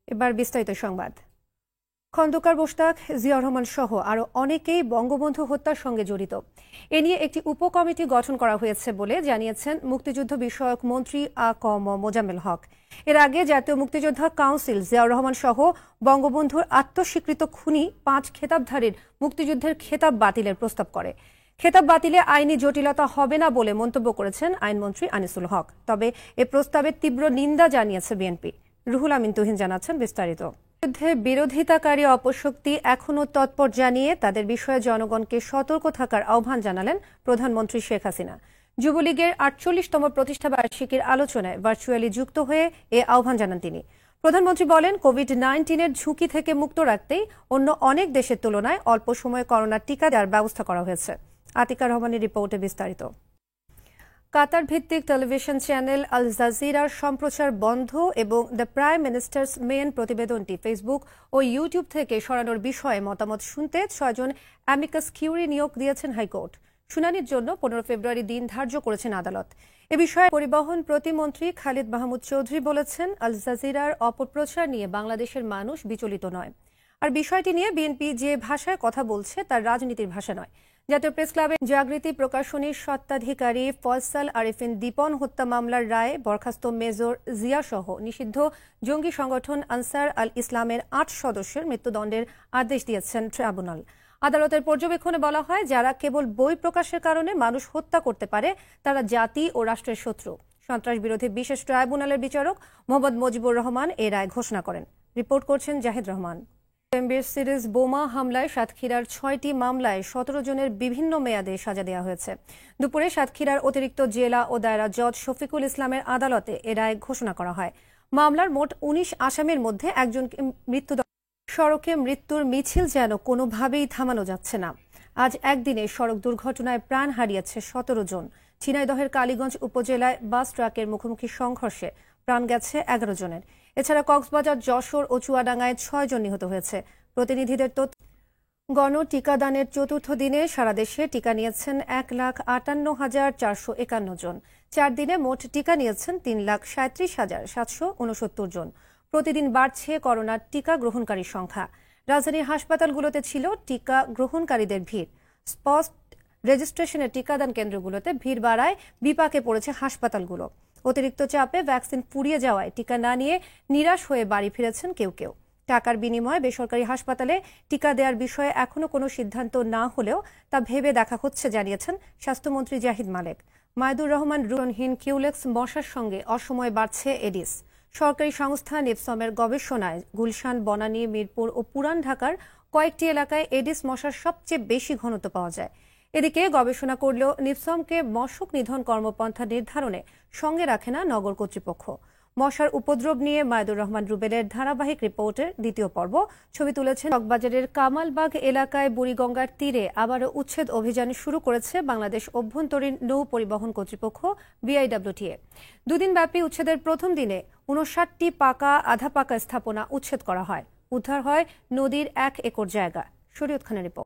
এবার বিস্তারিত সংবাদ। খন্দকার মোশতাক, জিয়াউর রহমান সহ আরো অনেকেই বঙ্গবন্ধু হত্যার সঙ্গে জড়িত। এ নিয়ে একটি উপকমিটি গঠন করা হয়েছে বলে জানিয়েছেন মুক্তিযুদ্ধ বিষয়ক মন্ত্রী আ.ক.ম মোজাম্মেল হক। এর আগে জাতীয় মুক্তিযোদ্ধা কাউন্সিল জিয়াউর রহমান সহ বঙ্গবন্ধুর আত্মস্বীকৃত খুনি 5 খেতাবধারীর মুক্তিযুদ্ধের খেতাব বাতিলের প্রস্তাব করে। খেতাব বাতিলে আইনি জটিলতা হবে না বলে মন্তব্য করেছেন আইনমন্ত্রী আনিসুল হক। তবে এ প্রস্তাবের তীব্র নিন্দা জানিয়েছে বিএনপি। রুহুল আমিন তুহিন জানাচ্ছেন বিস্তারিত। যুদ্ধে বিরোধিতাকারী অপশক্তি এখনও তৎপর জানিয়ে তাদের বিষয়ে জনগণকে সতর্ক থাকার আহ্বান জানালেন প্রধানমন্ত্রী শেখ হাসিনা। যুবলীগের 48তম প্রতিষ্ঠাবার্ষিকীর আলোচনায় ভার্চুয়ালি যুক্ত হয়ে এ আহ্বান জানান তিনি। প্রধানমন্ত্রী বলেন, কোভিড-19-এর ঝুঁকি থেকে মুক্ত রাখতেই অন্য অনেক দেশের তুলনায় অল্প সময়ে করোনার টিকা দেওয়ার ব্যবস্থা করা হয়েছে। আতিকা রহমানের রিপোর্টে বিস্তারিত। কাতার ভিত্তিক টেলিভিশন চ্যানেল আল জাজিরার সম্প্রচার বন্ধ এবং দ্য প্রাইম মিনিস্টার্স মেন প্রতিবেদনটি ফেসবুক ও ইউটিউব থেকে সরানোর বিষয়ে মতামত শুনতে 6 জন অ্যামিকাস কিউরি নিয়োগ দিয়েছেন হাইকোর্ট। শুনানির জন্য 15 ফেব্রুয়ারি দিন ধার্য করেছেন আদালত। এ বিষয়ে পরিবহন প্রতিমন্ত্রী খালিদ মাহমুদ চৌধুরী বলেছেন, আল জাজিরার অপপ্রচার নিয়ে বাংলাদেশের মানুষ বিচলিত নয়। আর বিষয়টি নিয়ে বিএনপি যে ভাষায় কথা বলছে তার রাজনীতির ভাষা নয়। জাতীয় প্রেস ক্লাবের জাগৃতি প্রকাশনীর স্বত্বাধিকারী ফয়সাল আরিফিন দীপন হত্যা মামলার রায়ে বরখাস্ত মেজর জিয়া সহ নিষিদ্ধ জঙ্গি সংগঠন আনসার আল ইসলামের 8 সদস্যের মৃত্যুদণ্ডের আদেশ দিয়েছেন ট্রাইব্যুনাল। আদালতের পর্যবেক্ষণে বলা হয়, যারা কেবল বই প্রকাশের কারণে মানুষ হত্যা করতে পারে তারা জাতি ও রাষ্ট্রের শত্রু। সন্ত্রাস বিরোধী বিশেষ ট্রাইব্যুনালের বিচারক মোহাম্মদ মুজিবুর রহমান এ রায় ঘোষণা করেন। রিপোর্ট করছেন জাহিদ রহমান। এমবির সিরিজ বোমা হামলায় সাতক্ষীরার 6টি মামলায় 17 জনের বিভিন্ন মেয়াদে সাজা দেওয়া হয়েছে। দুপুরে সাতক্ষীরার অতিরিক্ত জেলা ও দায়রা জজ শফিকুল ইসলামের আদালতে এ রায় ঘোষণা করা হয়। মামলার মোট 19 আসামির মধ্যে একজনকে মৃত্যুদণ্ড। সড়কে মৃত্যুর মিছিল যেন কোনোভাবেই থামানো যাচ্ছে না। আজ একদিনে সড়ক দুর্ঘটনায় প্রাণ হারিয়েছে 17 জন। ঝিনাইদহের কালীগঞ্জ উপজেলায় বাস ট্রাকের মুখোমুখি সংঘর্ষে প্রাণ গেছে 11 জনের। এছাড়া কক্সবাজার, যশোর ও চুয়াডাঙ্গায় 6 জন নিহত হয়েছে। প্রতিনিধিদের তথ্য, গণ টিকাদানের চতুর্থ দিনে সারা দেশে টিকা নিয়েছেন 1,58,451 জন। 4 দিনে মোট টিকা নিয়েছেন 3,37,769 জন। প্রতিদিন বাড়ছে করোনার টিকা গ্রহণকারীর সংখ্যা। রাজধানীর হাসপাতালগুলোতে ছিল টিকা গ্রহণকারীদের ভিড়। স্পট রেজিস্ট্রেশনের টিকাদান কেন্দ্রগুলোতে ভিড় বাড়ায় বিপাকে পড়েছে হাসপাতালগুলো। অতিরিক্ত চাপে ভ্যাকসিন ফুরিয়ে যাওয়ায় টিকা না নিয়ে নিরাশ হয়ে বাড়ি ফিরেছেন কেউ কেউ। টাকার বিনিময়ে বেসরকারি হাসপাতালে টিকা দেওয়ার বিষয়ে এখনো কোনো সিদ্ধান্ত না হলেও তা ভেবে দেখা হচ্ছে জানিয়েছেন স্বাস্থ্যমন্ত্রী জাহিদ মালেক। মাইদুর রহমান রুনহীন কিউলেক্স মশার সঙ্গে অসময়ে বাড়ছে এডিস। সরকারি সংস্থা নিপসমের গবেষণায় গুলশান, বনানী, মিরপুর ও পুরান ঢাকার কয়েকটি এলাকায় এডিস মশার সবচেয়ে বেশি ঘনত্ব পাওয়া যায়। এদিকে গবেষণা করলেও নিপসমকে মশক নিধন কর্মপন্থা নির্ধারণে সঙ্গে রাখে না নগর কর্তৃপক্ষ। মশার উপদ্রব নিয়ে মাইদুর রহমান রুবেলের ধারাবাহিক রিপোর্টের দ্বিতীয় পর্ব। ছবি তুলেছেন কক্সবাজারের কামালবাগ এলাকায় বুড়িগঙ্গার তীরে আবারও উচ্ছেদ অভিযান শুরু করেছে বাংলাদেশ অভ্যন্তরীণ নৌ পরিবহন কর্তৃপক্ষ বিআইডব্লিউটিএ। দুদিনব্যাপী উচ্ছেদের প্রথম দিনে 59টি পাকা, আধা পাকা স্থাপনা উচ্ছেদ করা হয়। উদ্ধার হয় নদীর 1 একর জায়গা। শরীয়ত খানের রিপোর্ট।